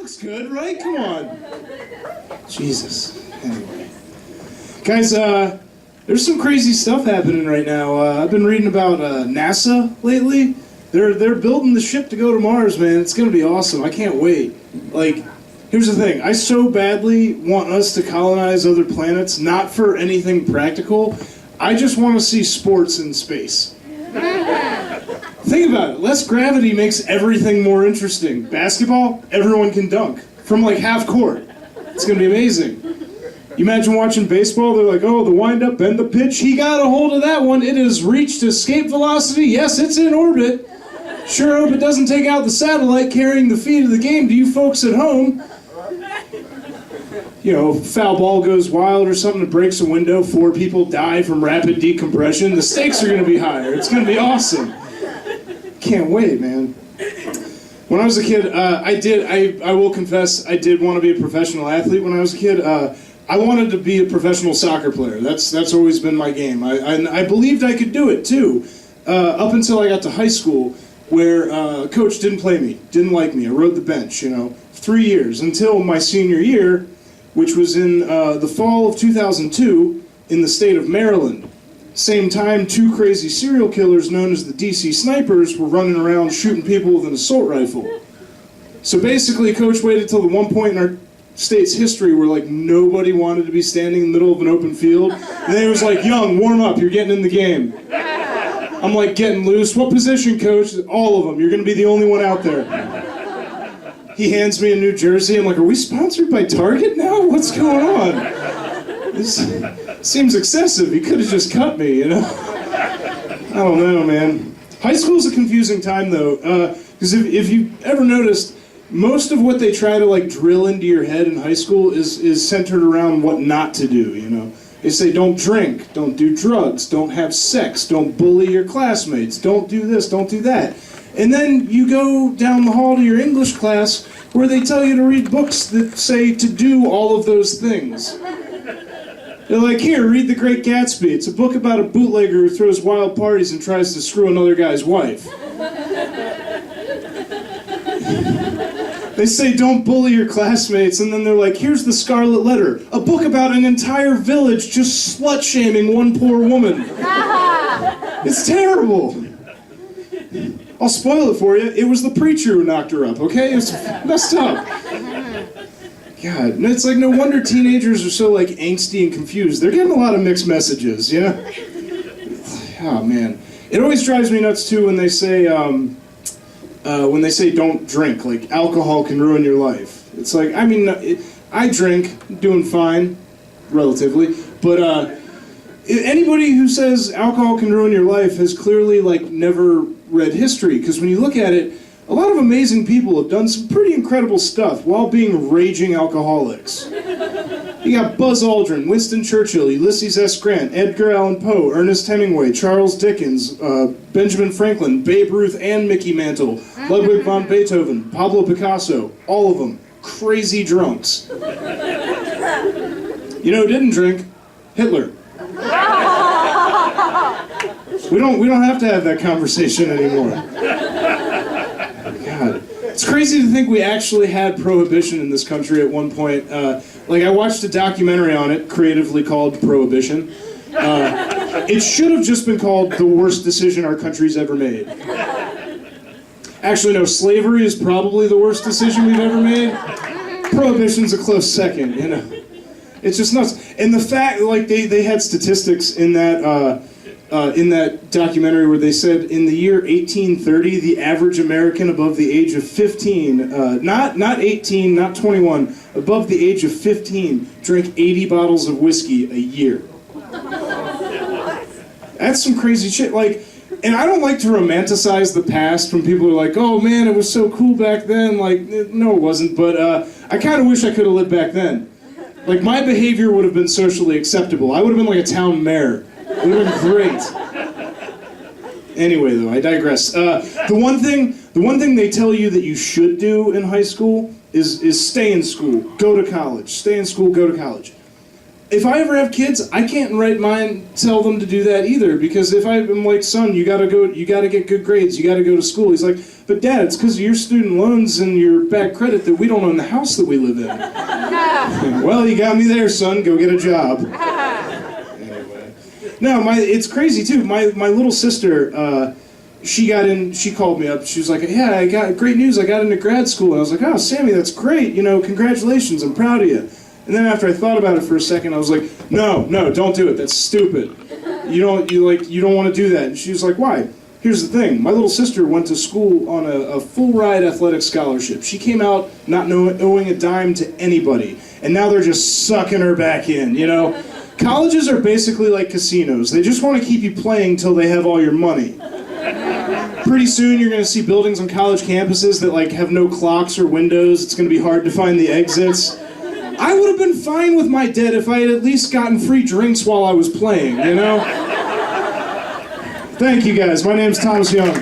looks good, right? Come on. Jesus. Anyway. Guys, there's some crazy stuff happening right now. I've been reading about NASA lately. They're building the ship to go to Mars, man. It's going to be awesome. I can't wait. Like, here's the thing. I so badly want us to colonize other planets, not for anything practical. I just want to see sports in space. Think about it. Less gravity makes everything more interesting. Basketball, everyone can dunk. From like half court. It's going to be amazing. You imagine watching baseball, they're like, oh, the wind-up, bend the pitch. He got a hold of that one. It has reached escape velocity. Yes, it's in orbit. Sure hope it doesn't take out the satellite carrying the feed of the game to you folks at home. You know, foul ball goes wild or something, it breaks a window, 4 people die from rapid decompression. The stakes are going to be higher. It's going to be awesome. Can't wait, man. When I was a kid, I will confess, I did want to be a professional athlete when I was a kid. I wanted to be a professional soccer player. That's always been my game. I believed I could do it, too, up until I got to high school, where coach didn't play me, didn't like me. I rode the bench, 3 years, until my senior year, which was in the fall of 2002 in the state of Maryland. Same time, 2 crazy serial killers known as the DC Snipers were running around shooting people with an assault rifle. So basically, coach waited till the one point in our state's history where like nobody wanted to be standing in the middle of an open field. And then he was like, young, warm up, you're getting in the game. I'm like, getting loose. What position, coach? All of them. You're going to be the only one out there. He hands me a New Jersey. I'm like, are we sponsored by Target now? What's going on? This seems excessive. He could have just cut me, I don't know, man. High school's a confusing time, though, because if you've ever noticed, most of what they try to like drill into your head in high school is centered around what not to do, They say don't drink, don't do drugs, don't have sex, don't bully your classmates, don't do this, don't do that. And then you go down the hall to your English class where they tell you to read books that say to do all of those things. They're like, here, read The Great Gatsby. It's a book about a bootlegger who throws wild parties and tries to screw another guy's wife. They say don't bully your classmates, and then they're like, here's The Scarlet Letter, a book about an entire village just slut-shaming one poor woman. It's terrible. I'll spoil it for you. It was the preacher who knocked her up, okay? It's messed up. God, it's like no wonder teenagers are so like angsty and confused. They're getting a lot of mixed messages, Oh, man. It always drives me nuts, too, when they say don't drink, like alcohol can ruin your life. It's like, I drink, doing fine, relatively, but anybody who says alcohol can ruin your life has clearly like never read history, because when you look at it, a lot of amazing people have done some pretty incredible stuff while being raging alcoholics. You got Buzz Aldrin, Winston Churchill, Ulysses S. Grant, Edgar Allan Poe, Ernest Hemingway, Charles Dickens, Benjamin Franklin, Babe Ruth and Mickey Mantle, Ludwig von Beethoven, Pablo Picasso, all of them crazy drunks. You know who didn't drink? Hitler. We don't have to have that conversation anymore. God. It's crazy to think we actually had prohibition in this country at one point. I watched a documentary on it, creatively called Prohibition. It should have just been called The Worst Decision Our Country's Ever Made. Actually, no, slavery is probably the worst decision we've ever made. Prohibition's a close second, It's just nuts. And the fact, they had statistics in that documentary where they said in the year 1830, the average American above the age of 15, not 18, not 21, above the age of 15, drank 80 bottles of whiskey a year. That's some crazy shit. And I don't like to romanticize the past when people are like, oh man, it was so cool back then. No, it wasn't, but I kind of wish I could have lived back then. My behavior would have been socially acceptable. I would have been like a town mayor. It would have been great. Anyway, though, I digress. The one thing they tell you that you should do in high school is stay in school, go to college. Stay in school, go to college. if I ever have kids, I can't in right mind tell them to do that either, because if I'm like, son, you gotta get good grades, you gotta go to school. He's like, but Dad, it's because of your student loans and your bad credit that we don't own the house that we live in. Well, you got me there, son, go get a job. Anyway. No, it's crazy too. My little sister, she called me up, she was like, yeah, I got great news, I got into grad school. And I was like, oh, Sammy, that's great, congratulations, I'm proud of you. And then after I thought about it for a second, I was like, no, don't do it. That's stupid. You don't want to do that. And she was like, why? Here's the thing. My little sister went to school on a full ride athletic scholarship. She came out not owing a dime to anybody, and now they're just sucking her back in. Colleges are basically like casinos. They just want to keep you playing till they have all your money. Pretty soon, you're going to see buildings on college campuses that have no clocks or windows. It's going to be hard to find the exits. I would have been fine with my debt if I had at least gotten free drinks while I was playing, Thank you guys. My name's Thomas Young.